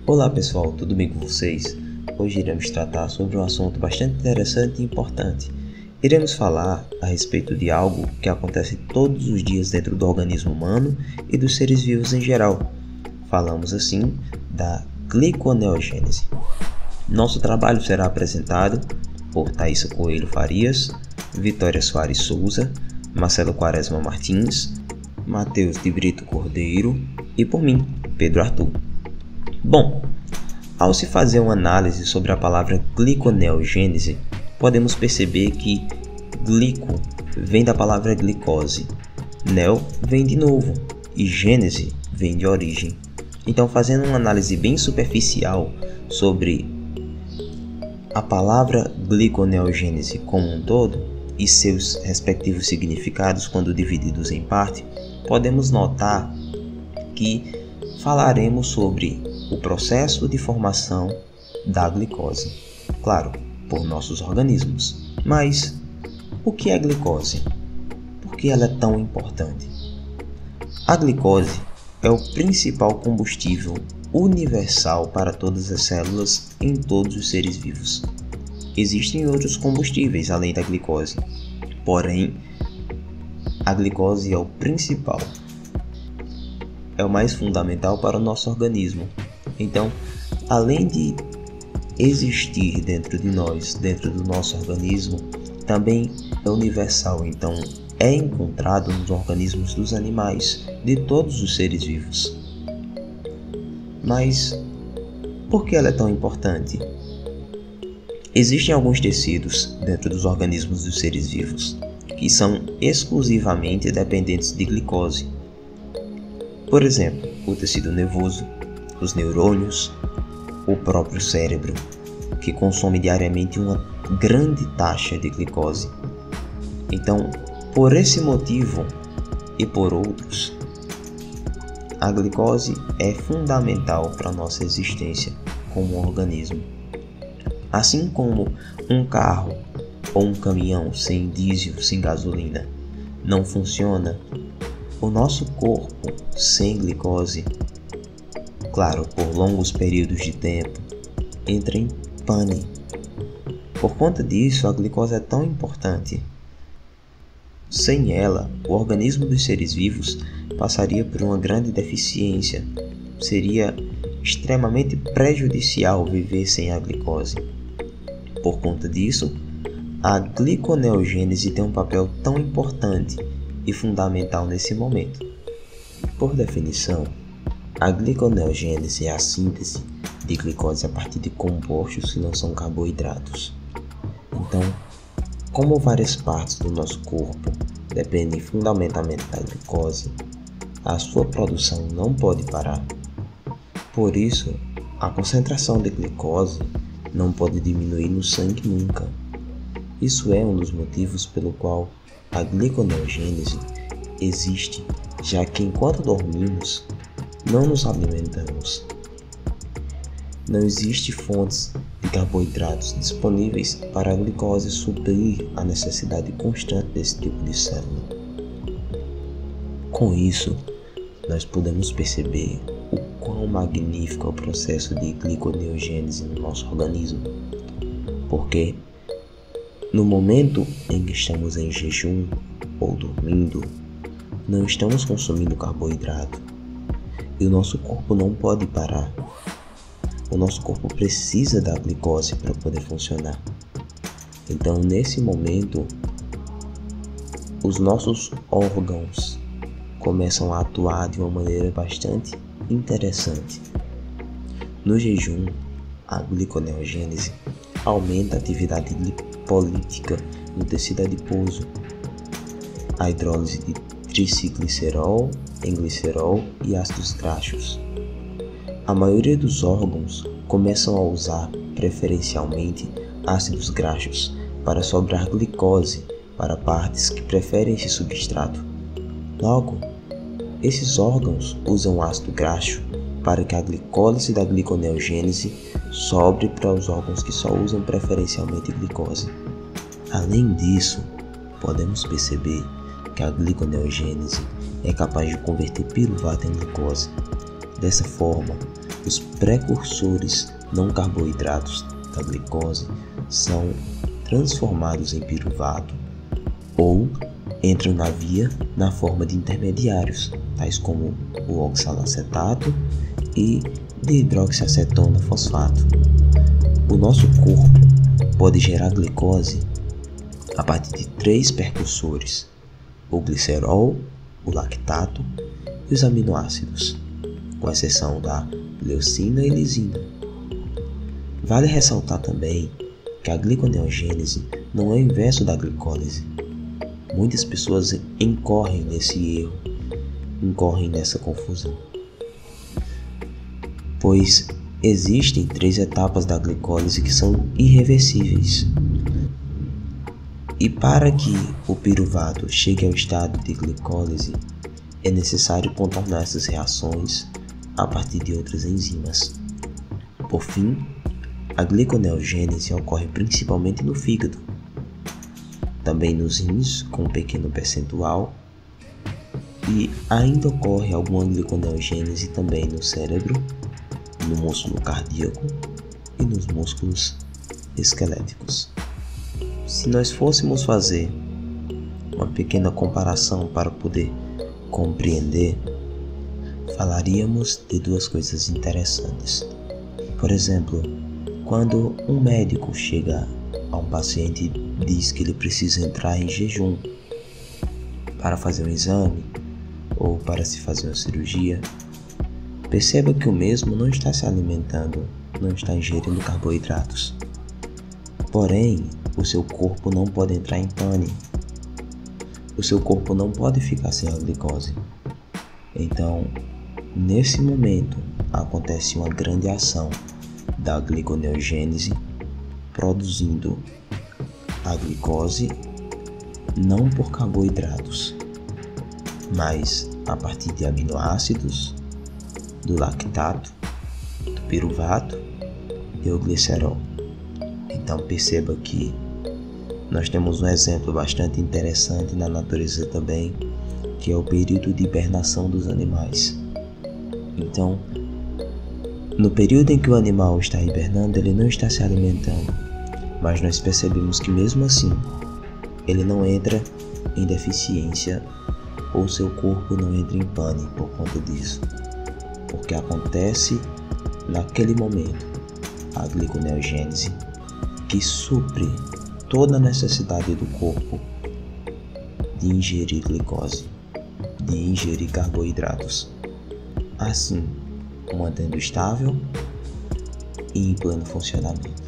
Olá pessoal, tudo bem com vocês? Hoje iremos tratar sobre um assunto bastante interessante e importante. Iremos falar a respeito de algo que acontece todos os dias dentro do organismo humano e dos seres vivos em geral. Falamos assim da gliconeogênese. Nosso trabalho será apresentado por Thaisa Coelho Farias, Vitória Soares Souza, Marcelo Quaresma Martins, Matheus de Brito Cordeiro e por mim, Pedro Arthur. Bom, ao se fazer uma análise sobre a palavra gliconeogênese, podemos perceber que glico vem da palavra glicose, neo vem de novo e gênese vem de origem. Então, fazendo uma análise bem superficial sobre a palavra gliconeogênese como um todo e seus respectivos significados quando divididos em parte, podemos notar que falaremos sobre o processo de formação da glicose, claro, por nossos organismos. Mas o que é glicose? Por que ela é tão importante? A glicose é o principal combustível universal para todas as células em todos os seres vivos. Existem outros combustíveis além da glicose, porém, a glicose é o principal, é o mais fundamental para o nosso organismo. Então, além de existir dentro de nós, dentro do nosso organismo, também é universal, então é encontrado nos organismos dos animais, de todos os seres vivos. Mas por que ela é tão importante? Existem alguns tecidos dentro dos organismos dos seres vivos que são exclusivamente dependentes de glicose. Por exemplo, o tecido nervoso, os neurônios, o próprio cérebro, que consome diariamente uma grande taxa de glicose. Então, por esse motivo e por outros, a glicose é fundamental para a nossa existência como um organismo. Assim como um carro ou um caminhão sem diesel, sem gasolina, não funciona, o nosso corpo sem glicose, claro, por longos períodos de tempo, entra em pane. Por conta disso, a glicose é tão importante. Sem ela, o organismo dos seres vivos passaria por uma grande deficiência. Seria extremamente prejudicial viver sem a glicose. Por conta disso, a gliconeogênese tem um papel tão importante e fundamental nesse momento. Por definição, a gliconeogênese é a síntese de glicose a partir de compostos que não são carboidratos. Então, como várias partes do nosso corpo dependem fundamentalmente da glicose, a sua produção não pode parar. Por isso, a concentração de glicose não pode diminuir no sangue nunca. Isso é um dos motivos pelo qual a gliconeogênese existe, já que enquanto dormimos, não nos alimentamos. Não existem fontes de carboidratos disponíveis para a glicose suprir a necessidade constante desse tipo de célula. Com isso, nós podemos perceber o quão magnífico é o processo de gliconeogênese no nosso organismo, porque no momento em que estamos em jejum ou dormindo, não estamos consumindo carboidrato e o nosso corpo não pode parar. O nosso corpo precisa da glicose para poder funcionar. Então, nesse momento, os nossos órgãos começam a atuar de uma maneira bastante interessante. No jejum, a gliconeogênese aumenta a atividade lipolítica no tecido adiposo, a hidrólise de triciclicerol em glicerol e ácidos graxos. A maioria dos órgãos começam a usar preferencialmente ácidos graxos para sobrar glicose para partes que preferem esse substrato. Logo, esses órgãos usam ácido graxo para que a glicólise da gliconeogênese sobre para os órgãos que só usam preferencialmente glicose. Além disso, podemos perceber que a gliconeogênese é capaz de converter piruvato em glicose. Dessa forma, os precursores não carboidratos da glicose são transformados em piruvato ou entram na via na forma de intermediários, tais como o oxalacetato e dihidroxiacetona fosfato. O nosso corpo pode gerar glicose a partir de 3 precursores: o glicerol, o lactato e os aminoácidos, com exceção da leucina e lisina. Vale ressaltar também que a gliconeogênese não é o inverso da glicólise. Muitas pessoas incorrem nesse erro, incorrem nessa confusão, pois existem 3 etapas da glicólise que são irreversíveis. E para que o piruvato chegue ao estado de glicólise, é necessário contornar essas reações a partir de outras enzimas. Por fim, a gliconeogênese ocorre principalmente no fígado, também nos rins com um pequeno percentual, e ainda ocorre alguma gliconeogênese também no cérebro, no músculo cardíaco e nos músculos esqueléticos. Se nós fôssemos fazer uma pequena comparação para poder compreender, falaríamos de 2 coisas interessantes. Por exemplo, quando um médico chega a um paciente e diz que ele precisa entrar em jejum para fazer um exame ou para se fazer uma cirurgia, perceba que o mesmo não está se alimentando, não está ingerindo carboidratos. Porém, o seu corpo não pode entrar em pane. O seu corpo não pode ficar sem a glicose. Então, nesse momento, acontece uma grande ação da gliconeogênese, produzindo a glicose não por carboidratos, mas a partir de aminoácidos, do lactato, do piruvato e o glicerol. Então perceba que nós temos um exemplo bastante interessante na natureza também, que é o período de hibernação dos animais. Então, no período em que o animal está hibernando, ele não está se alimentando, mas nós percebemos que mesmo assim, ele não entra em deficiência ou seu corpo não entra em pane por conta disso, porque acontece naquele momento a gliconeogênese, que supre toda a necessidade do corpo de ingerir glicose, de ingerir carboidratos, assim mantendo estável e em pleno funcionamento.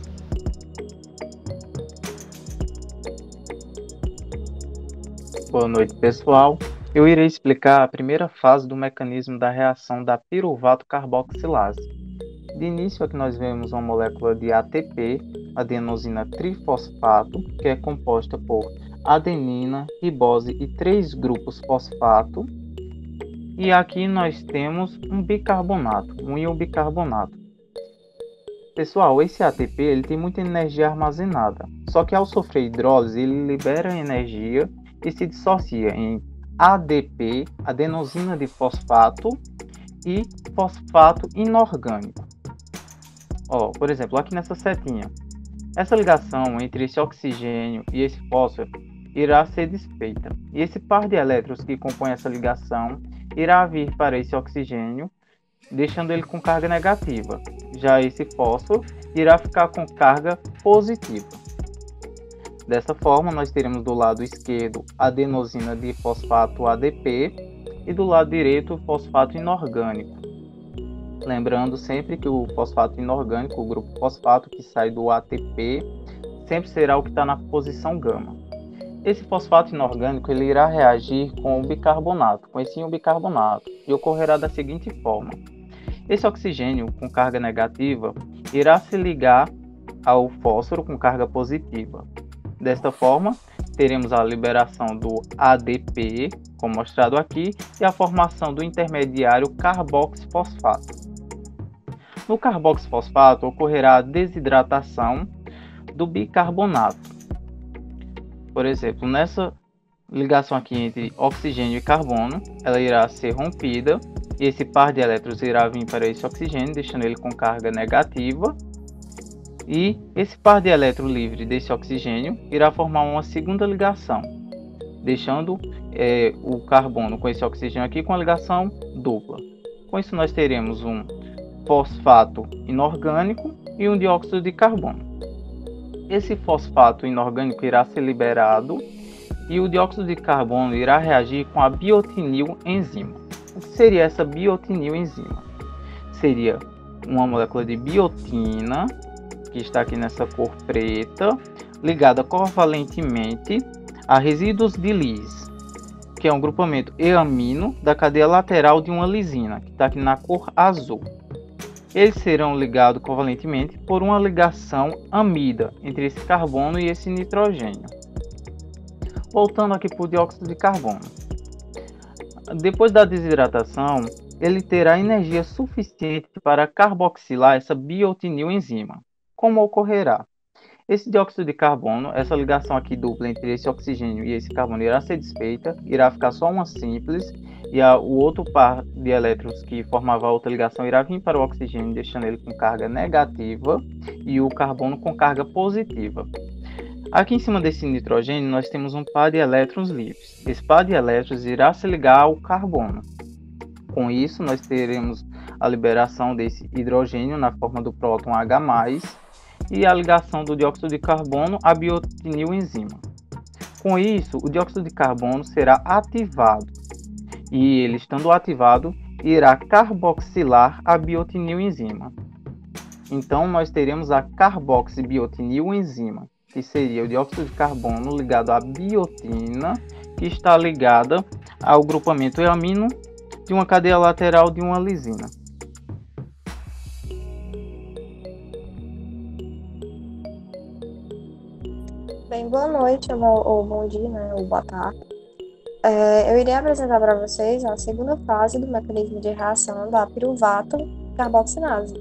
Boa noite, pessoal. Eu irei explicar a primeira fase do mecanismo da reação da piruvato carboxilase. De início, aqui nós vemos uma molécula de ATP, adenosina trifosfato, que é composta por adenina, ribose e 3 grupos fosfato. E aqui nós temos um bicarbonato, um íon bicarbonato. Pessoal, esse ATP ele tem muita energia armazenada, só que ao sofrer hidrólise ele libera energia e se dissocia em ADP, adenosina de fosfato, e fosfato inorgânico. Por exemplo, aqui nessa setinha, essa ligação entre esse oxigênio e esse fósforo irá ser desfeita. E esse par de elétrons que compõe essa ligação irá vir para esse oxigênio, deixando ele com carga negativa. Já esse fósforo irá ficar com carga positiva. Dessa forma, nós teremos do lado esquerdo adenosina de fosfato ADP e do lado direito fosfato inorgânico. Lembrando sempre que o fosfato inorgânico, o grupo fosfato que sai do ATP, sempre será o que está na posição gama. Esse fosfato inorgânico ele irá reagir com o bicarbonato, com esse íon bicarbonato, e ocorrerá da seguinte forma. Esse oxigênio com carga negativa irá se ligar ao fósforo com carga positiva. Desta forma, teremos a liberação do ADP, como mostrado aqui, e a formação do intermediário carboxifosfato. No carboxifosfato ocorrerá a desidratação do bicarbonato. Por exemplo, nessa ligação aqui entre oxigênio e carbono, ela irá ser rompida e esse par de elétrons irá vir para esse oxigênio, deixando ele com carga negativa. E esse par de elétrons livre desse oxigênio irá formar uma segunda ligação, deixando o carbono com esse oxigênio aqui com a ligação dupla. Com isso nós teremos um fosfato inorgânico e um dióxido de carbono. Esse fosfato inorgânico irá ser liberado e o dióxido de carbono irá reagir com a biotinil enzima. O que seria essa biotinil enzima? Seria uma molécula de biotina, que está aqui nessa cor preta, ligada covalentemente a resíduos de lis, que é um grupamento eamino da cadeia lateral de uma lisina, que está aqui na cor azul. Eles serão ligados covalentemente por uma ligação amida entre esse carbono e esse nitrogênio. Voltando aqui para o dióxido de carbono. Depois da desidratação, ele terá energia suficiente para carboxilar essa biotinil enzima. Como ocorrerá? Esse dióxido de carbono, essa ligação aqui dupla entre esse oxigênio e esse carbono irá ser desfeita, irá ficar só uma simples, e o outro par de elétrons que formava a outra ligação irá vir para o oxigênio, deixando ele com carga negativa e o carbono com carga positiva. Aqui em cima desse nitrogênio nós temos um par de elétrons livres. Esse par de elétrons irá se ligar ao carbono. Com isso nós teremos a liberação desse hidrogênio na forma do próton H+, e a ligação do dióxido de carbono à biotinil enzima. Com isso, o dióxido de carbono será ativado, e ele estando ativado, irá carboxilar a biotinil enzima. Então, nós teremos a carboxibiotinil enzima, que seria o dióxido de carbono ligado à biotina, que está ligada ao grupamento eamino de uma cadeia lateral de uma lisina. Bem, boa noite, ou bom dia, né, ou boa tarde. Eu irei apresentar para vocês a segunda fase do mecanismo de reação da piruvato carboxilase.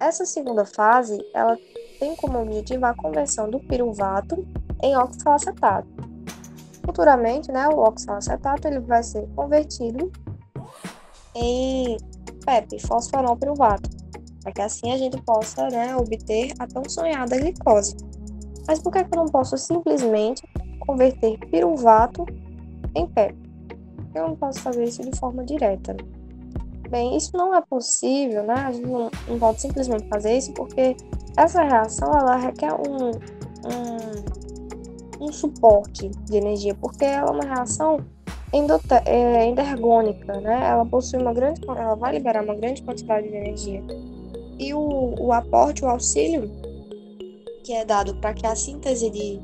Essa segunda fase, ela tem como objetivo a conversão do piruvato em oxalacetato. Futuramente, né, o oxalacetato ele vai ser convertido em PEP, fosfonol piruvato, para que assim a gente possa, né, obter a tão sonhada glicose. Mas por que eu não posso simplesmente converter piruvato em PEP? Eu não posso fazer isso de forma direta. Bem, isso não é possível, né? A gente não pode simplesmente fazer isso porque essa reação ela requer um suporte de energia, porque ela é uma reação endergônica, né? Ela vai liberar uma grande quantidade de energia. E o aporte, o auxílio que é dado para que a síntese de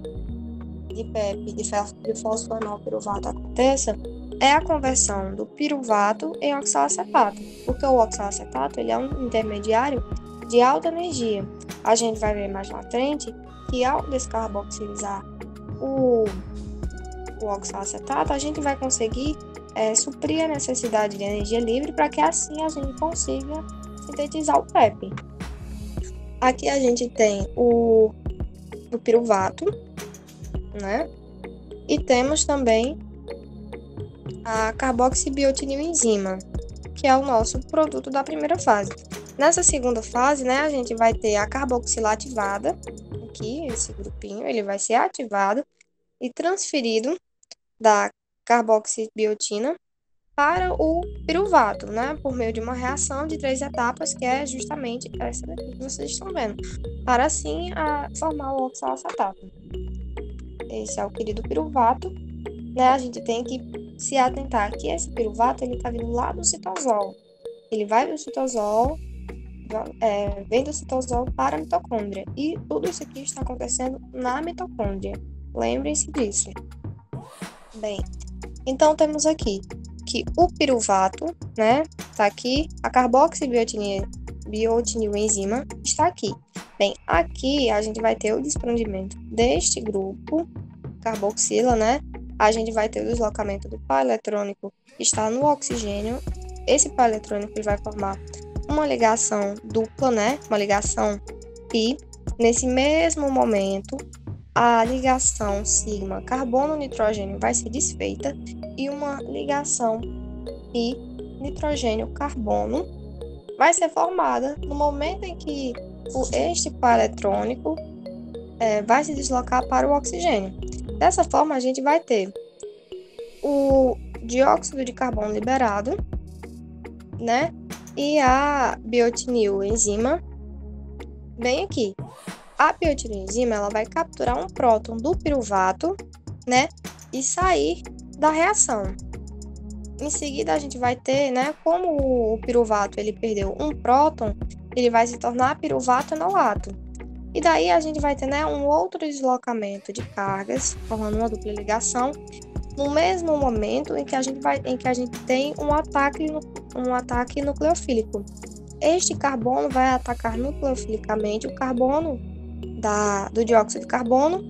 PEP, de fosfonol piruvato aconteça, é a conversão do piruvato em oxalacetato, porque o oxalacetato ele é um intermediário de alta energia. A gente vai ver mais na frente que ao descarboxilizar o oxalacetato, a gente vai conseguir suprir a necessidade de energia livre para que assim a gente consiga sintetizar o PEP. Aqui a gente tem o piruvato, né? E temos também a carboxibiotinil enzima, que é o nosso produto da primeira fase. Nessa segunda fase, né, a gente vai ter a carboxila ativada, aqui esse grupinho, ele vai ser ativado e transferido da carboxibiotina para o piruvato, né, por meio de uma reação de 3 etapas, que é justamente essa daqui que vocês estão vendo, para assim formar o oxalacetato. Esse é o querido piruvato, né, a gente tem que se atentar que esse piruvato, ele está vindo lá do citosol, ele vai do citosol, vem do citosol para a mitocôndria, e tudo isso aqui está acontecendo na mitocôndria, lembrem-se disso. Bem, então temos aqui que o piruvato, né, está aqui, a carboxibiotinil enzima está aqui. Bem, aqui a gente vai ter o desprendimento deste grupo, carboxila, né, a gente vai ter o deslocamento do par eletrônico que está no oxigênio. Esse par eletrônico ele vai formar uma ligação dupla, né, uma ligação pi. Nesse mesmo momento, a ligação sigma carbono-nitrogênio vai ser desfeita e uma ligação pi nitrogênio-carbono vai ser formada no momento em que este par eletrônico vai se deslocar para o oxigênio. Dessa forma, a gente vai ter o dióxido de carbono liberado, né? E a biotinilenzima bem aqui. A biotinilenzima, ela vai capturar um próton do piruvato, né? E sair da reação. Em seguida, a gente vai ter, né? Como o piruvato ele perdeu um próton, ele vai se tornar piruvato enolato. E daí a gente vai ter, né, um outro deslocamento de cargas, formando uma dupla ligação, no mesmo momento em que a gente tem um ataque nucleofílico. Este carbono vai atacar nucleofilicamente o carbono do dióxido de carbono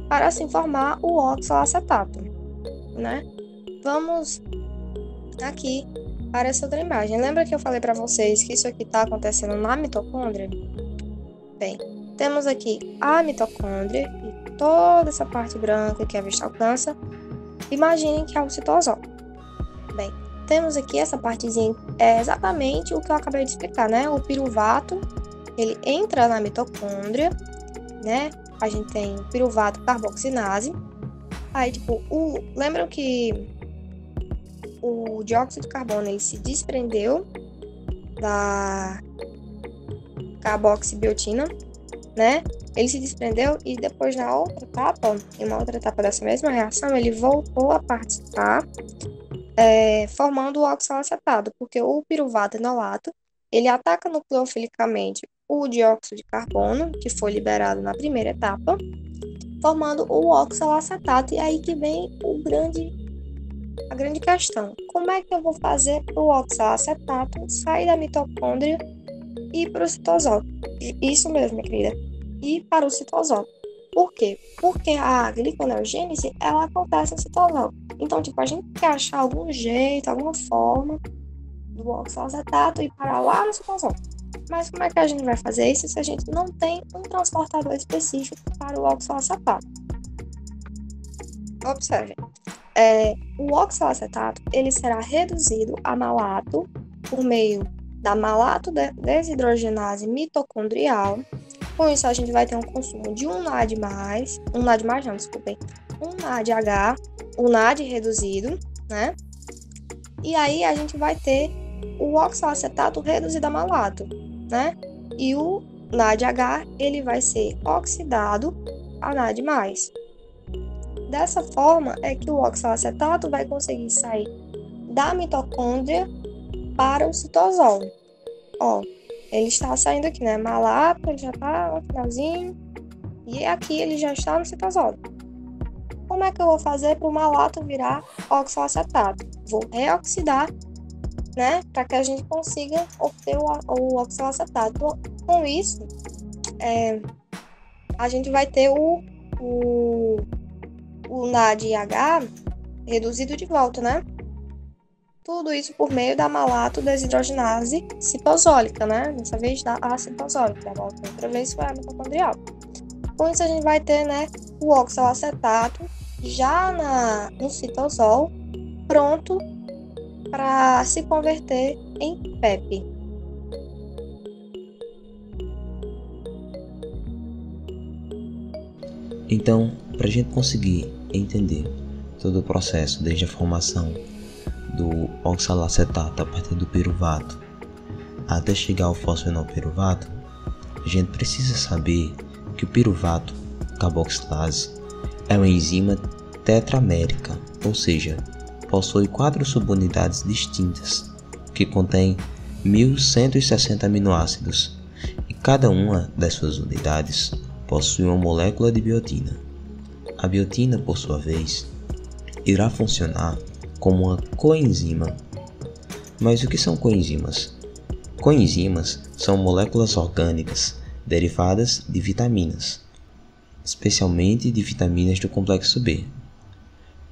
para assim formar o oxalacetato, né? Vamos aqui para essa outra imagem. Lembra que eu falei para vocês que isso aqui está acontecendo na mitocôndria? Bem, temos aqui a mitocôndria e toda essa parte branca que a vista alcança. Imaginem que é o citosol. Bem, temos aqui essa partezinha, é exatamente o que eu acabei de explicar, né? O piruvato, ele entra na mitocôndria, né? A gente tem piruvato carboxinase. Aí, lembram que o dióxido de carbono, ele se desprendeu da carboxibiotina, né? Ele se desprendeu e depois em uma outra etapa dessa mesma reação, ele voltou a participar, formando o oxalacetato, porque o piruvato enolato, ele ataca nucleofilicamente o dióxido de carbono, que foi liberado na primeira etapa, formando o oxalacetato, e aí que vem a grande questão. Como é que eu vou fazer para o oxalacetato sair da mitocôndria e ir para o citosol? Isso mesmo, minha querida. E para o citosol. Por quê? Porque a gliconeogênese, ela acontece no citosol. Então, a gente quer achar algum jeito, alguma forma do oxalacetato e parar lá no citosol. Mas como é que a gente vai fazer isso se a gente não tem um transportador específico para o oxalacetato? Observe. O oxalacetato, ele será reduzido a malato por meio da malato desidrogenase mitocondrial. Com isso, a gente vai ter um consumo de um NAD+, um NADH, um NAD reduzido, né? E aí, a gente vai ter o oxalacetato reduzido a malato, né? E o NADH, ele vai ser oxidado a NAD+. Dessa forma, é que o oxalacetato vai conseguir sair da mitocôndria para o citosol. Ó, ele está saindo aqui, né? Malato, ele já está no finalzinho. E aqui ele já está no citosol. Como é que eu vou fazer para o malato virar oxalacetato? Vou reoxidar, né? Para que a gente consiga obter o oxalacetato. Com isso, a gente vai ter o NADH reduzido de volta, né? Tudo isso por meio da malato desidrogenase citosólica, né? Dessa vez da acitosólica, outra vez foi a mitocondrial. Com isso a gente vai ter, né, o oxalacetato já no citosol, pronto para se converter em PEP. Então, para a gente conseguir entender todo o processo, desde a formação do oxalacetato a partir do piruvato até chegar ao fosfenolpiruvato, a gente precisa saber que o piruvato carboxilase é uma enzima tetramérica, ou seja, possui 4 subunidades distintas que contém 1160 aminoácidos e cada uma das suas unidades possui uma molécula de biotina. A biotina, por sua vez, irá funcionar como uma coenzima. Mas o que são coenzimas? Coenzimas são moléculas orgânicas derivadas de vitaminas, especialmente de vitaminas do complexo B.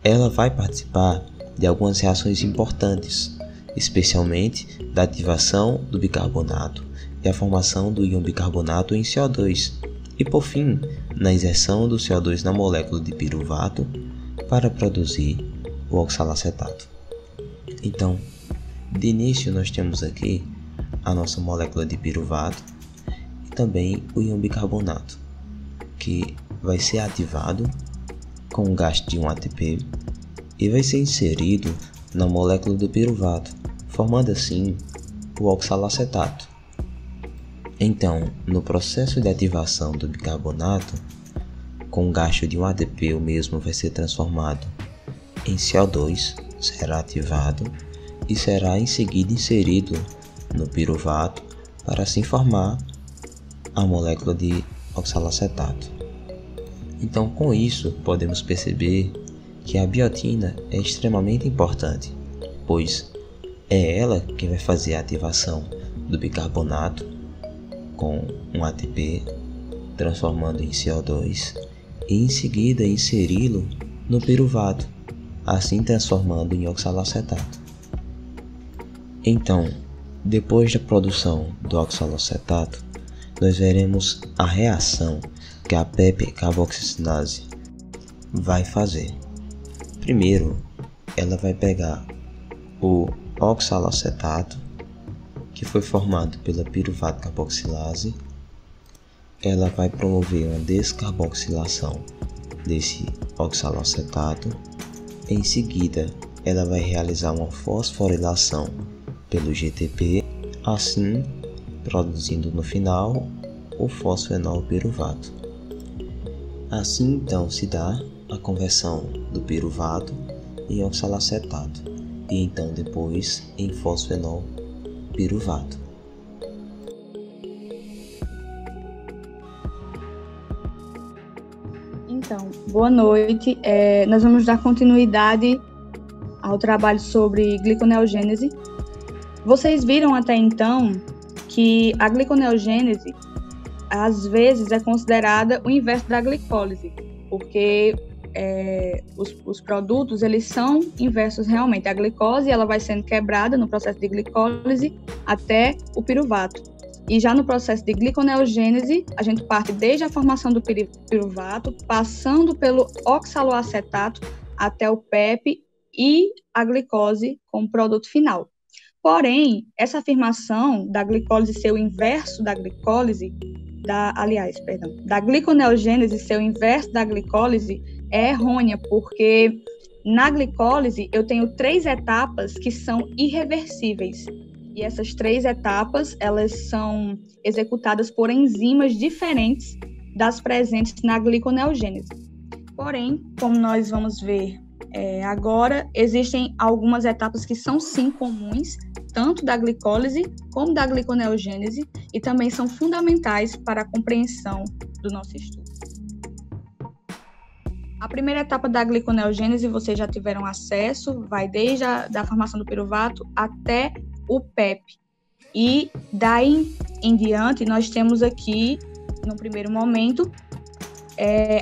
Ela vai participar de algumas reações importantes, especialmente da ativação do bicarbonato e a formação do íon bicarbonato em CO2, e por fim, na inserção do CO2 na molécula de piruvato para produzir o oxalacetato. Então, de início nós temos aqui a nossa molécula de piruvato e também o íon bicarbonato, que vai ser ativado com o gasto de um ATP e vai ser inserido na molécula do piruvato, formando assim o oxalacetato. Então, no processo de ativação do bicarbonato, com o gasto de um ATP, o mesmo vai ser transformado em CO2, será ativado e será em seguida inserido no piruvato para assim formar a molécula de oxalacetato. Então, com isso, podemos perceber que a biotina é extremamente importante, pois é ela que vai fazer a ativação do bicarbonato com um ATP, transformando em CO2 e em seguida inseri-lo no piruvato, assim transformando em oxalacetato. Então, depois da produção do oxalacetato, nós veremos a reação que a PEP carboxilase vai fazer. Primeiro, ela vai pegar o oxalacetato, que foi formado pela piruvato carboxilase, ela vai promover uma descarboxilação desse oxalacetato. Em seguida, ela vai realizar uma fosforilação pelo GTP, assim produzindo no final o fosfenol piruvato. Assim então se dá a conversão do piruvato em oxalacetato e então depois em fosfenol piruvato. Então, boa noite. Nós vamos dar continuidade ao trabalho sobre gliconeogênese. Vocês viram até então que a gliconeogênese às vezes é considerada o inverso da glicólise, porque os produtos eles são inversos realmente. A glicose ela vai sendo quebrada no processo de glicólise até o piruvato. E já no processo de gliconeogênese, a gente parte desde a formação do piruvato, passando pelo oxaloacetato até o PEP e a glicose como produto final. Porém, essa afirmação da glicólise ser o inverso da glicólise, da gliconeogênese ser o inverso da glicólise é errônea, porque na glicólise eu tenho 3 etapas que são irreversíveis. E essas 3 etapas, elas são executadas por enzimas diferentes das presentes na gliconeogênese. Porém, como nós vamos ver agora, existem algumas etapas que são sim comuns, tanto da glicólise como da gliconeogênese, e também são fundamentais para a compreensão do nosso estudo. A primeira etapa da gliconeogênese, vocês já tiveram acesso, vai desde a formação do piruvato até o PEP. E daí em diante, nós temos aqui, no primeiro momento,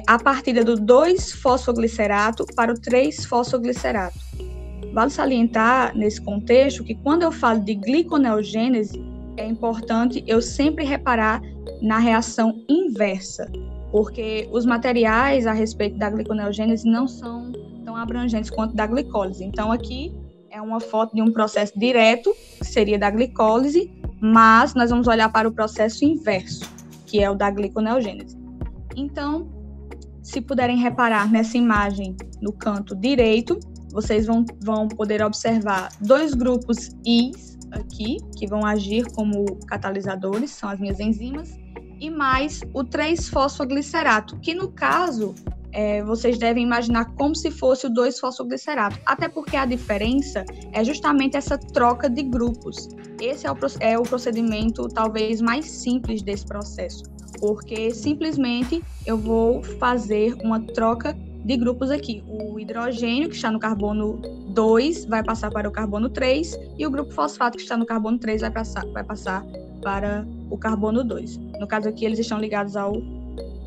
a partida do 2-fosfoglicerato para o 3-fosfoglicerato. Vale salientar, nesse contexto, que quando eu falo de gliconeogênese, é importante eu sempre reparar na reação inversa, porque os materiais a respeito da gliconeogênese não são tão abrangentes quanto da glicólise. Então, aqui é uma foto de um processo direto, que seria da glicólise, mas nós vamos olhar para o processo inverso, que é o da gliconeogênese. Então, se puderem reparar nessa imagem no canto direito, vocês vão poder observar 2 grupos Is aqui, que vão agir como catalisadores, são as minhas enzimas, e mais o 3-fosfoglicerato, que no caso, vocês devem imaginar como se fosse o 2-fosfoglicerato, até porque a diferença é justamente essa troca de grupos. Esse é o procedimento talvez mais simples desse processo, porque simplesmente eu vou fazer uma troca de grupos aqui. O hidrogênio, que está no carbono 2, vai passar para o carbono 3, e o grupo fosfato, que está no carbono 3, vai passar para o carbono 2. No caso aqui, eles estão ligados ao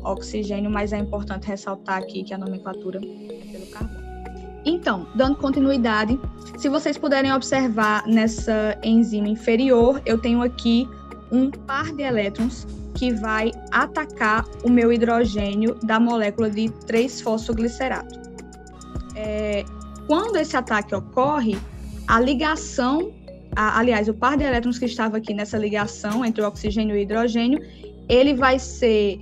oxigênio, mas é importante ressaltar aqui que a nomenclatura é pelo carbono. Então, dando continuidade, se vocês puderem observar nessa enzima inferior, eu tenho aqui um par de elétrons que vai atacar o meu hidrogênio da molécula de 3-fosfoglicerato. Quando esse ataque ocorre, a ligação, aliás, o par de elétrons que estava aqui nessa ligação entre o oxigênio e o hidrogênio, ele vai ser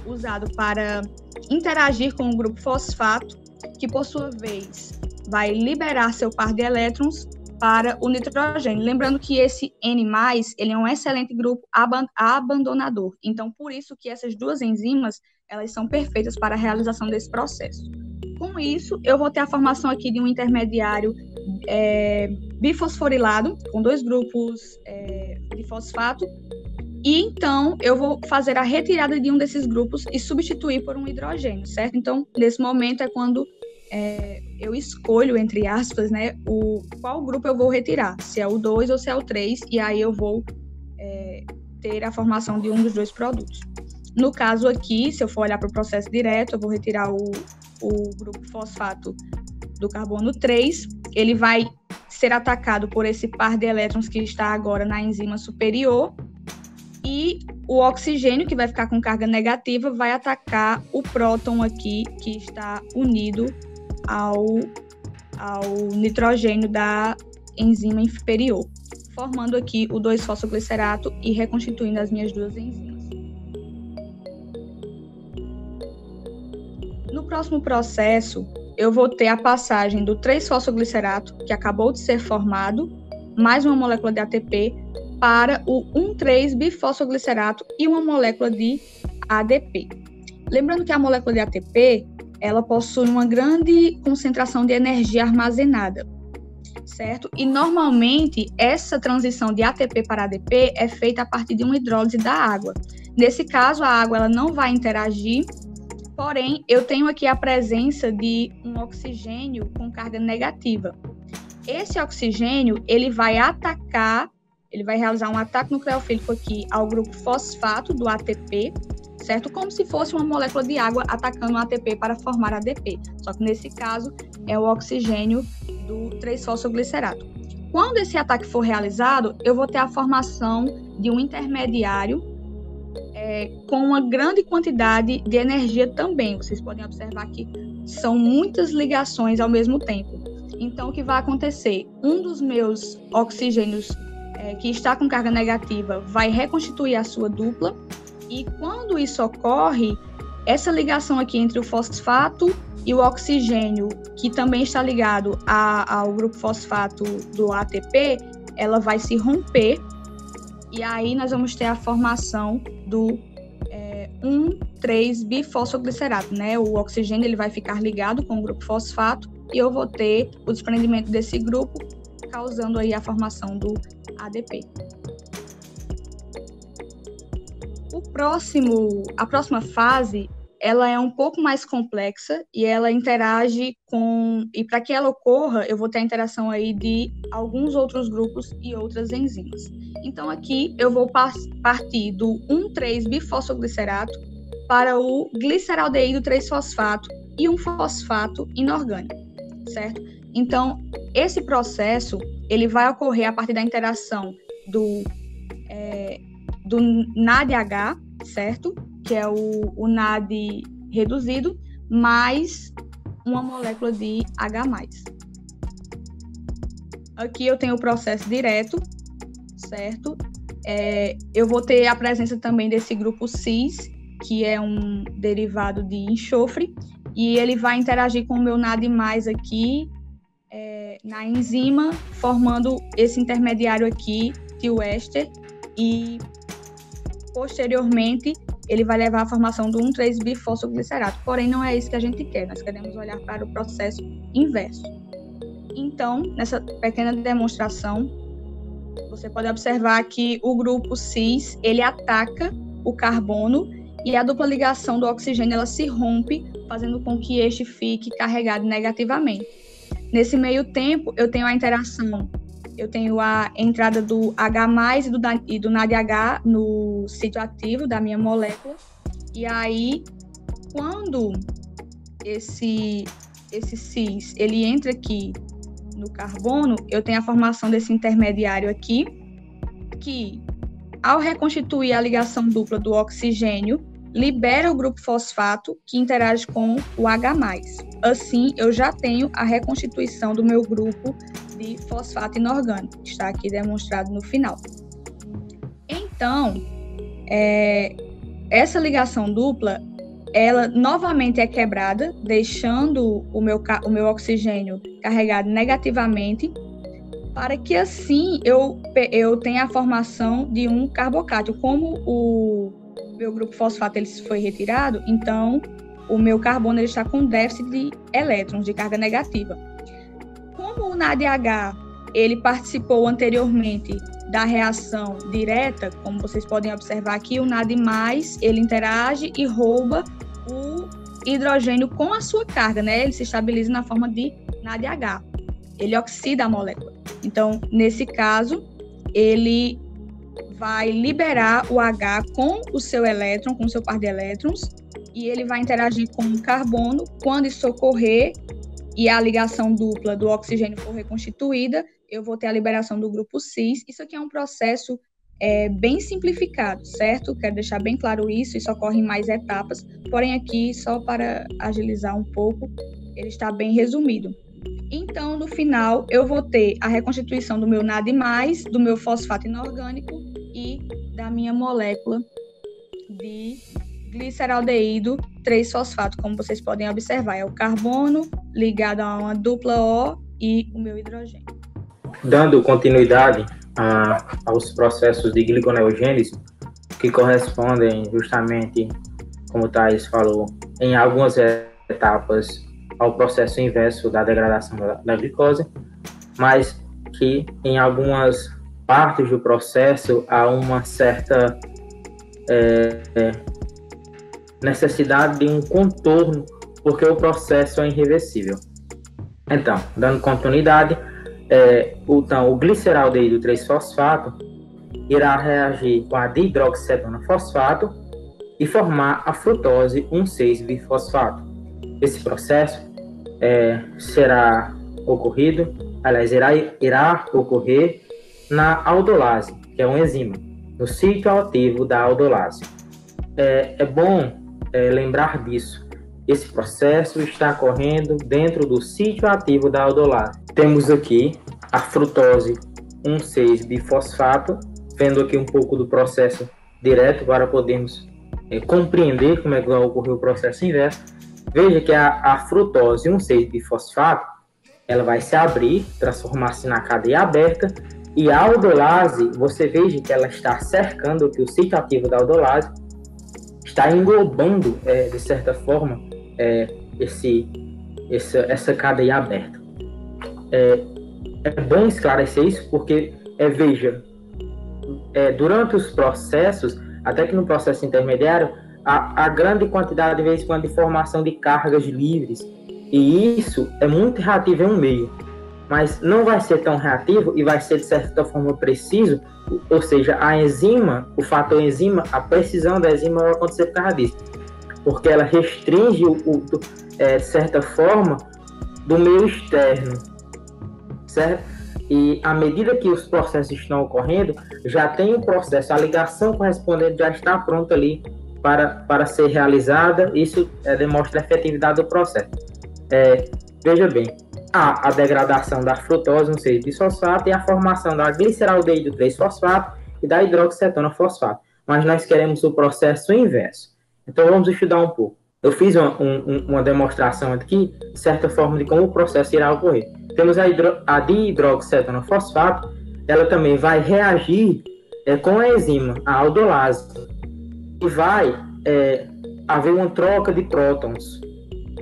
usado para interagir com o grupo fosfato, que por sua vez vai liberar seu par de elétrons para o nitrogênio. Lembrando que esse N+, ele é um excelente grupo abandonador. Então, por isso que essas duas enzimas, elas são perfeitas para a realização desse processo. Com isso, eu vou ter a formação aqui de um intermediário bifosforilado, com 2 grupos de fosfato, e então eu vou fazer a retirada de um desses grupos e substituir por um hidrogênio, certo? Então, nesse momento é quando eu escolho, entre aspas, né, qual grupo eu vou retirar, se é o 2 ou se é o 3, e aí eu vou ter a formação de um dos 2 produtos. No caso aqui, se eu for olhar para o processo direto, eu vou retirar o grupo fosfato do carbono 3, ele vai ser atacado por esse par de elétrons que está agora na enzima superior, e o oxigênio, que vai ficar com carga negativa, vai atacar o próton aqui, que está unido ao nitrogênio da enzima inferior, formando aqui o 2-fosfoglicerato e reconstituindo as minhas duas enzimas. No próximo processo, eu vou ter a passagem do 3-fosfoglicerato, que acabou de ser formado, mais uma molécula de ATP, para o 1,3-bifosfoglicerato e uma molécula de ADP. Lembrando que a molécula de ATP, ela possui uma grande concentração de energia armazenada, certo? E normalmente essa transição de ATP para ADP é feita a partir de uma hidrólise da água. Nesse caso, a água ela não vai interagir, porém eu tenho aqui a presença de um oxigênio com carga negativa. Esse oxigênio, ele vai realizar um ataque nucleofílico aqui ao grupo fosfato do ATP, certo? Como se fosse uma molécula de água atacando o ATP para formar ADP. Só que nesse caso é o oxigênio do 3-fosfoglicerato. Quando esse ataque for realizado, eu vou ter a formação de um intermediário com uma grande quantidade de energia também. Vocês podem observar que são muitas ligações ao mesmo tempo. Então, o que vai acontecer? Um dos meus oxigênios que está com carga negativa vai reconstituir a sua dupla, e quando isso ocorre, essa ligação aqui entre o fosfato e o oxigênio, que também está ligado ao grupo fosfato do ATP, ela vai se romper, e aí nós vamos ter a formação do 1,3-bifosfoglicerato, né? O oxigênio ele vai ficar ligado com o grupo fosfato, e eu vou ter o desprendimento desse grupo, causando aí a formação do ADP. A próxima fase, ela é um pouco mais complexa e ela interage e para que ela ocorra, eu vou ter a interação aí de alguns outros grupos e outras enzimas. Então, aqui eu vou partir do 1,3-bifosfoglicerato para o gliceraldeído 3-fosfato e um fosfato inorgânico, certo? Então, esse processo, ele vai ocorrer a partir da interação do NADH, certo? Que é o NAD reduzido, mais uma molécula de H+. Aqui eu tenho o processo direto, certo? Eu vou ter a presença também desse grupo cis, que é um derivado de enxofre, e ele vai interagir com o meu NAD+ aqui, na enzima, formando esse intermediário aqui, tioéster, e posteriormente ele vai levar à formação do 1,3-bifosfoglicerato. Porém, não é isso que a gente quer, nós queremos olhar para o processo inverso. Então, nessa pequena demonstração, você pode observar que o grupo cis, ele ataca o carbono e a dupla ligação do oxigênio, ela se rompe, fazendo com que este fique carregado negativamente. Nesse meio tempo, eu tenho a entrada do H+ e do NADH no sítio ativo da minha molécula. E aí, quando esse cis, ele entra aqui no carbono, eu tenho a formação desse intermediário aqui, que Ao reconstituir a ligação dupla do oxigênio, libera o grupo fosfato que interage com o H+. Assim, eu já tenho a reconstituição do meu grupo de fosfato inorgânico, que está aqui demonstrado no final. Então, essa ligação dupla, ela novamente é quebrada, deixando o meu oxigênio carregado negativamente, para que assim eu tenha a formação de um carbocátio. Como o meu grupo fosfato ele foi retirado, então o meu carbono ele está com déficit de elétrons, de carga negativa. Como o NADH ele participou anteriormente da reação direta, como vocês podem observar aqui, o NAD+, ele interage e rouba o hidrogênio com a sua carga, né? Ele se estabiliza na forma de NADH. Ele oxida a molécula. Então, nesse caso, ele vai liberar o H com o seu elétron, com o seu par de elétrons, e ele vai interagir com o carbono. Quando isso ocorrer e a ligação dupla do oxigênio for reconstituída, eu vou ter a liberação do grupo cis. Isso aqui é um processo bem simplificado, certo? Quero deixar bem claro isso ocorre em mais etapas, porém aqui, só para agilizar um pouco, ele está bem resumido. Então, no final, eu vou ter a reconstituição do meu NAD+, do meu fosfato inorgânico e da minha molécula de gliceraldeído 3-fosfato, como vocês podem observar. É o carbono ligado a uma dupla O e o meu hidrogênio. Dando continuidade aos processos de gliconeogênese, que correspondem justamente, como o Thais falou, em algumas etapas ao processo inverso da degradação da glicose, mas que em algumas partes do processo há uma certa necessidade de um contorno, porque o processo é irreversível. Então, dando continuidade, o gliceraldeído 3-fosfato irá reagir com a dihidroxicetona-fosfato e formar a frutose 1,6-bifosfato. Esse processo será ocorrido, aliás, irá ocorrer na aldolase, que é uma enzima, no sítio ativo da aldolase. É bom lembrar disso. Esse processo está ocorrendo dentro do sítio ativo da aldolase. Temos aqui a frutose 1,6-bifosfato, vendo aqui um pouco do processo direto para podermos compreender como é que vai ocorrer o processo inverso. Veja que a frutose 1,6-bifosfato, ela vai se abrir, transformar-se na cadeia aberta, e a aldolase, você veja que ela está cercando aqui o sítio ativo da aldolase, está englobando, de certa forma, essa cadeia aberta. É bom esclarecer isso, porque, veja, durante os processos, até que no processo intermediário, há grande quantidade, de vez em quando, de formação de cargas livres, e isso é muito reativo em um meio, mas não vai ser tão reativo e vai ser, de certa forma, preciso, ou seja, a enzima, o fator enzima, a precisão da enzima vai acontecer por causa disso, porque ela restringe, de certa forma, do meio externo, certo? E à medida que os processos estão ocorrendo, já tem um processo, a ligação correspondente já está pronta ali para ser realizada. Isso demonstra a efetividade do processo. Veja bem, há a degradação da frutose 1,6-bisfosfato e a formação da gliceraldeído 3-fosfato e da hidroxicetona-fosfato. Mas nós queremos o processo inverso. Então vamos estudar um pouco. Eu fiz uma demonstração aqui, de certa forma, de como o processo irá ocorrer. Temos a dihidroxicetona-fosfato, ela também vai reagir com a enzima, a aldolase, e vai haver uma troca de prótons.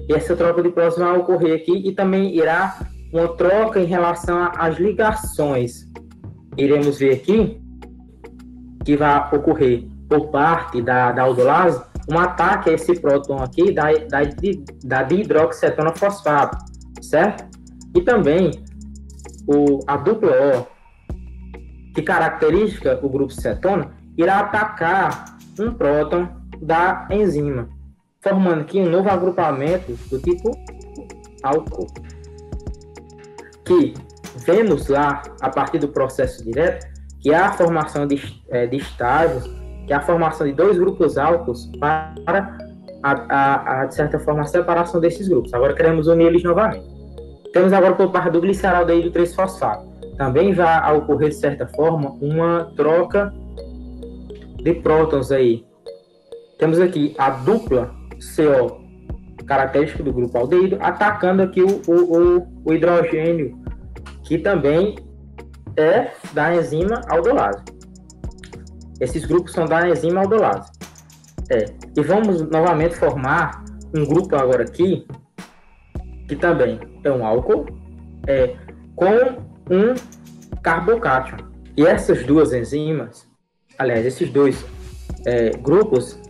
E essa troca de prótons vai ocorrer aqui e também irá uma troca em relação às ligações. Iremos ver aqui que vai ocorrer por parte da aldolase um ataque a esse próton aqui da dihidroxicetona-fosfato, certo? E também a dupla O, que caracteriza o grupo cetona, irá atacar um próton da enzima, formando aqui um novo agrupamento do tipo álcool, que vemos lá, a partir do processo direto, que é a formação de estágios, que é a formação de dois grupos álcools para de certa forma, a separação desses grupos. Agora queremos unir eles novamente. Temos agora por parte do gliceraldeído 3-fosfato. Também vai ocorrer, de certa forma, uma troca de prótons aí. Temos aqui a dupla CO, característica do grupo aldeído, atacando aqui o hidrogênio, que também é da enzima aldolase. Esses grupos são da enzima aldolase. E vamos novamente formar um grupo agora aqui, que também é um álcool, com um carbocátion. E essas duas enzimas, aliás, esses dois grupos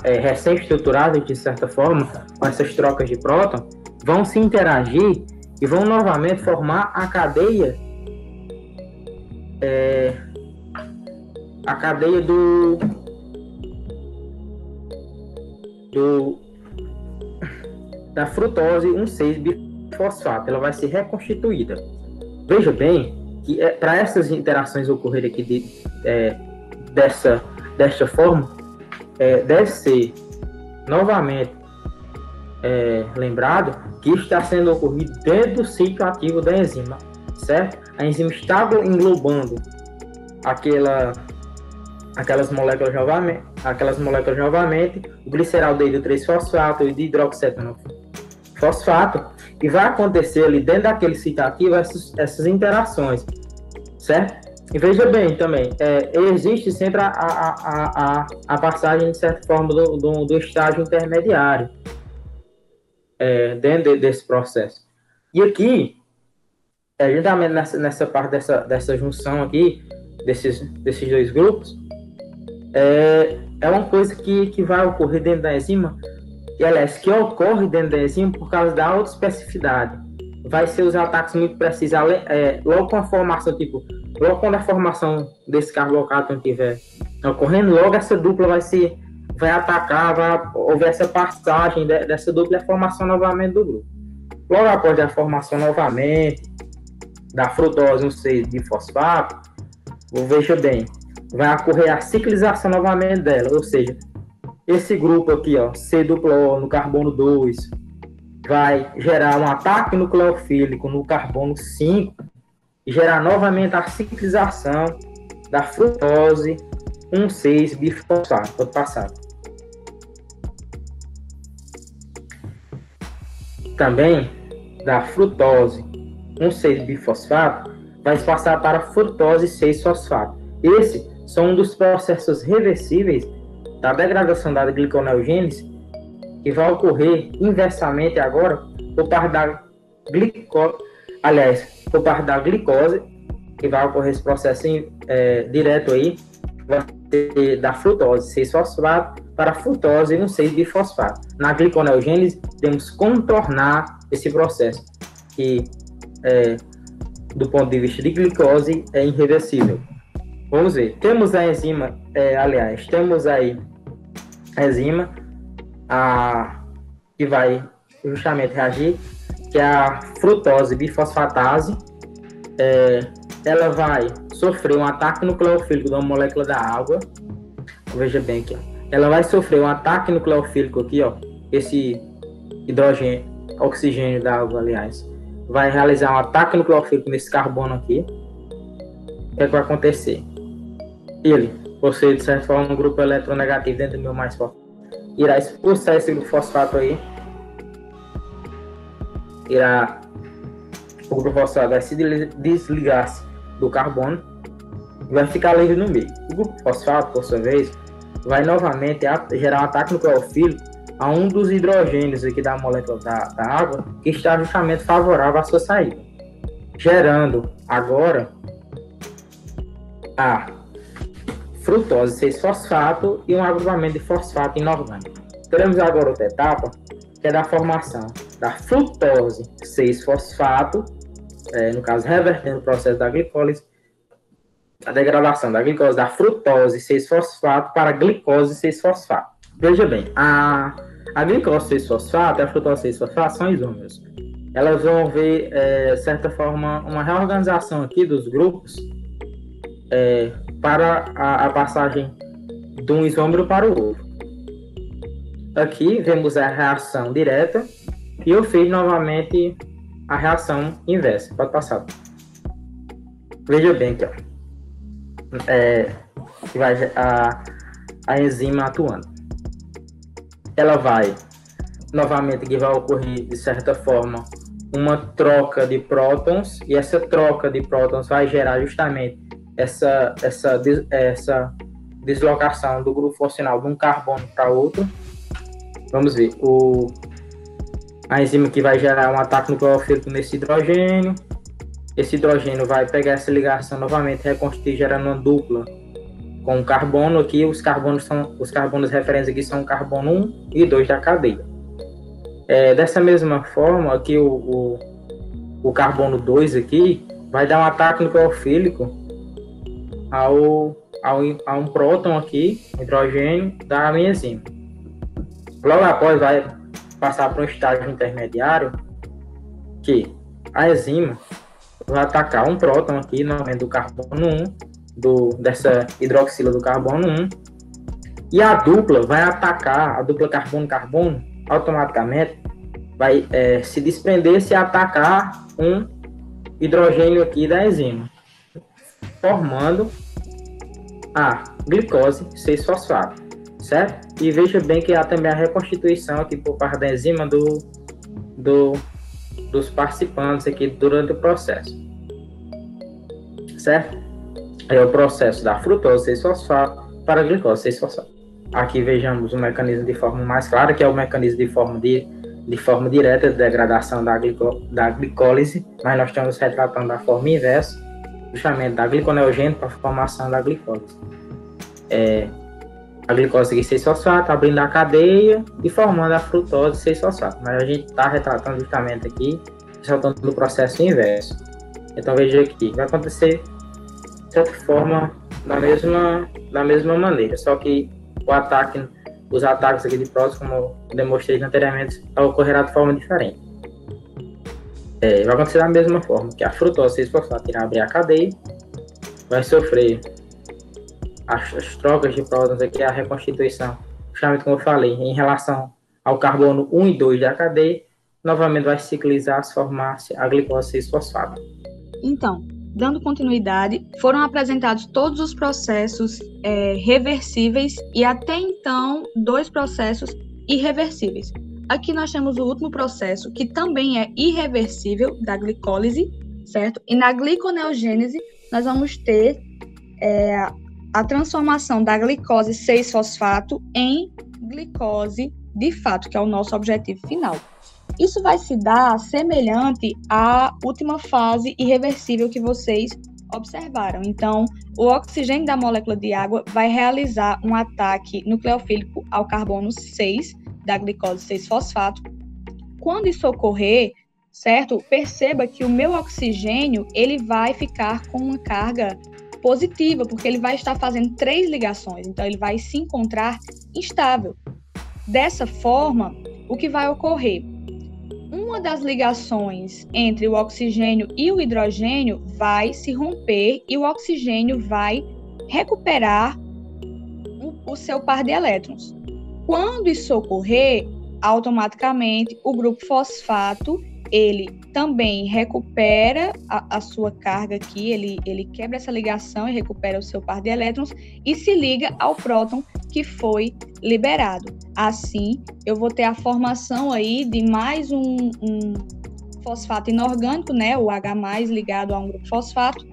recém-estruturados, de certa forma, com essas trocas de próton, vão se interagir e vão novamente formar a cadeia da frutose 1,6-bifosfato. Ela vai ser reconstituída. Veja bem que para essas interações ocorrerem aqui desta forma, deve ser novamente lembrado que está sendo ocorrido dentro do ciclo ativo da enzima, certo? A enzima está englobando aquelas moléculas novamente, o gliceraldeído 3-fosfato e de hidroxetano fosfato, e vai acontecer ali dentro daquele ciclo ativo essas interações, certo? E veja bem também, existe sempre a passagem, de certa forma, do estágio intermediário dentro desse processo. E aqui, justamente nessa parte dessa junção aqui, desses dois grupos, é uma coisa que vai ocorrer dentro da enzima, e aliás, que ocorre dentro da enzima por causa da autoespecificidade. Vai ser os ataques muito precisos, logo com a formação, logo quando a formação desse carbocátion estiver ocorrendo, logo essa dupla vai atacar, vai houver essa passagem dessa dupla e a formação novamente do grupo. Logo após a formação novamente da frutose 1,6-bifosfato, veja bem, vai ocorrer a ciclização novamente dela, ou seja, esse grupo aqui, C-O no carbono 2, vai gerar um ataque nucleofílico no carbono 5 e gerar novamente a ciclização da frutose 1,6-bifosfato. Pode passar. Também da frutose 1,6-bifosfato vai passar para a frutose 6-fosfato. Esses são um dos processos reversíveis da degradação da gliconeogênese que vai ocorrer inversamente agora por parte da glicose, que vai ocorrer esse processo direto aí, vai ser da frutose 6-fosfato para a frutose 1,6-bifosfato. Na gliconeogênese, temos que contornar esse processo, que do ponto de vista de glicose é irreversível. Vamos ver, temos a enzima, temos aí a enzima que vai justamente reagir, que é a frutose bifosfatase. Ela vai sofrer um ataque nucleofílico de uma molécula da água. Veja bem aqui, ela vai sofrer um ataque nucleofílico aqui, esse hidrogênio, oxigênio da água, aliás, vai realizar um ataque nucleofílico nesse carbono aqui. O que vai acontecer? Ele, por ser de certa forma um grupo eletronegativo dentro do meu mais forte, irá expulsar esse grupo fosfato aí. O grupo fosfato vai se desligar-se do carbono e vai ficar livre no meio. O grupo fosfato, por sua vez, vai novamente gerar um ataque nucleofílico a um dos hidrogênios aqui da molécula da água, que está justamente favorável à sua saída, gerando agora a frutose 6-fosfato e um agrupamento de fosfato inorgânico. Teremos agora outra etapa, que é da formação da frutose 6-fosfato, no caso, revertendo o processo da glicólise, a degradação da glicose da frutose 6-fosfato para a glicose 6-fosfato. Veja bem, a glicose 6-fosfato e a frutose 6-fosfato são isômeros. Elas vão ver, de certa forma, uma reorganização aqui dos grupos para a passagem de um isômero para o outro. Aqui vemos a reação direta e eu fiz novamente a reação inversa. Pode passar. Veja bem aqui, ó. A enzima atuando. Ela vai, novamente, que vai ocorrer, de certa forma, uma troca de prótons, e essa troca de prótons vai gerar justamente essa deslocação do grupo funcional de um carbono para outro. Vamos ver, a enzima que vai gerar um ataque nucleofílico nesse hidrogênio. Esse hidrogênio vai pegar essa ligação novamente, reconstituir, gerando uma dupla com o carbono. Aqui os carbonos referentes aqui são o carbono 1 e 2 da cadeia. Dessa mesma forma, aqui o carbono 2 aqui vai dar um ataque nucleofílico a um próton aqui, hidrogênio, da minha enzima. Logo após vai passar para um estágio intermediário, que a enzima vai atacar um próton aqui, novamente do carbono 1, dessa hidroxila do carbono 1, e a dupla vai atacar, a dupla carbono-carbono, automaticamente vai se desprender e atacar um hidrogênio aqui da enzima, formando a glicose 6-fosfato, certo? E veja bem que há também a reconstituição aqui por parte da enzima dos participantes aqui durante o processo, certo? É o processo da frutose 6-fosfato para a glicose 6-fosfato. Aqui vejamos o mecanismo de forma mais clara, que é o mecanismo de forma direta de degradação da glicólise, mas nós estamos retratando da forma inversa, justamente da gliconeogênese para a formação da glicólise. A glicose 6-fosfato abrindo a cadeia e formando a frutose 6-fosfato, mas a gente está retratando justamente aqui, ressaltando do processo inverso. Então veja aqui, vai acontecer de certa forma da mesma maneira, só que os ataques aqui de prótons, como eu demonstrei anteriormente, ocorrerá de forma diferente. Vai acontecer da mesma forma, que a frutose 6-fosfato irá abrir a cadeia, vai sofrer as trocas de prótons aqui, a reconstituição, justamente como eu falei, em relação ao carbono 1 e 2 da cadeia, novamente vai ciclizar, formar-se a glicose 6-fosfato. Então, dando continuidade, foram apresentados todos os processos reversíveis e até então 2 processos irreversíveis. Aqui nós temos o último processo, que também é irreversível, da glicólise, certo? E na gliconeogênese nós vamos ter a transformação da glicose 6-fosfato em glicose de fato, que é o nosso objetivo final. Isso vai se dar semelhante à última fase irreversível que vocês observaram. Então, o oxigênio da molécula de água vai realizar um ataque nucleofílico ao carbono 6 da glicose 6-fosfato. Quando isso ocorrer, certo? Perceba que o meu oxigênio ele vai ficar com uma carga positiva, porque ele vai estar fazendo 3 ligações, então ele vai se encontrar instável. Dessa forma, o que vai ocorrer? Uma das ligações entre o oxigênio e o hidrogênio vai se romper e o oxigênio vai recuperar o seu par de elétrons. Quando isso ocorrer, automaticamente o grupo fosfato ele também recupera a sua carga aqui, ele quebra essa ligação e recupera o seu par de elétrons e se liga ao próton que foi liberado. Assim, eu vou ter a formação aí de mais um fosfato inorgânico, né, o H+, ligado a um grupo fosfato,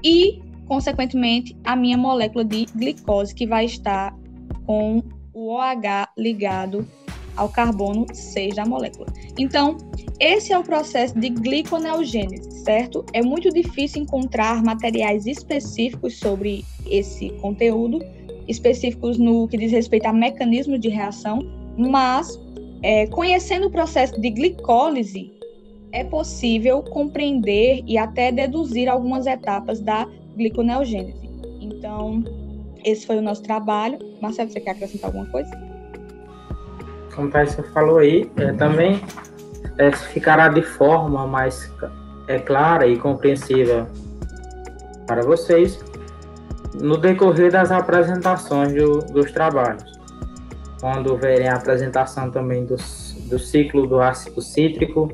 e, consequentemente, a minha molécula de glicose, que vai estar com o OH ligado ao carbono 6 da molécula. Então, esse é o processo de gliconeogênese, certo? É muito difícil encontrar materiais específicos sobre esse conteúdo, específicos no que diz respeito a mecanismo de reação, mas conhecendo o processo de glicólise, é possível compreender e até deduzir algumas etapas da gliconeogênese. Então, esse foi o nosso trabalho. Marcelo, você quer acrescentar alguma coisa? Como você falou aí, também ficará de forma mais clara e compreensível para vocês no decorrer das apresentações dos trabalhos. Quando verem a apresentação também do ciclo do ácido cítrico,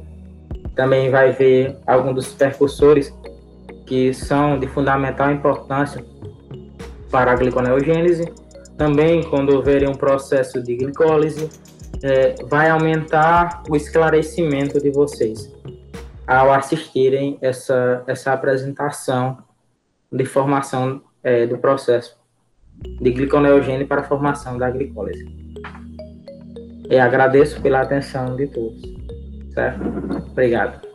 também vai ver alguns dos percursores que são de fundamental importância para a gliconeogênese. Também, quando verem um processo de glicólise, vai aumentar o esclarecimento de vocês ao assistirem essa apresentação de formação do processo de gliconeogênese para a formação da glicólise. E agradeço pela atenção de todos. Certo? Obrigado.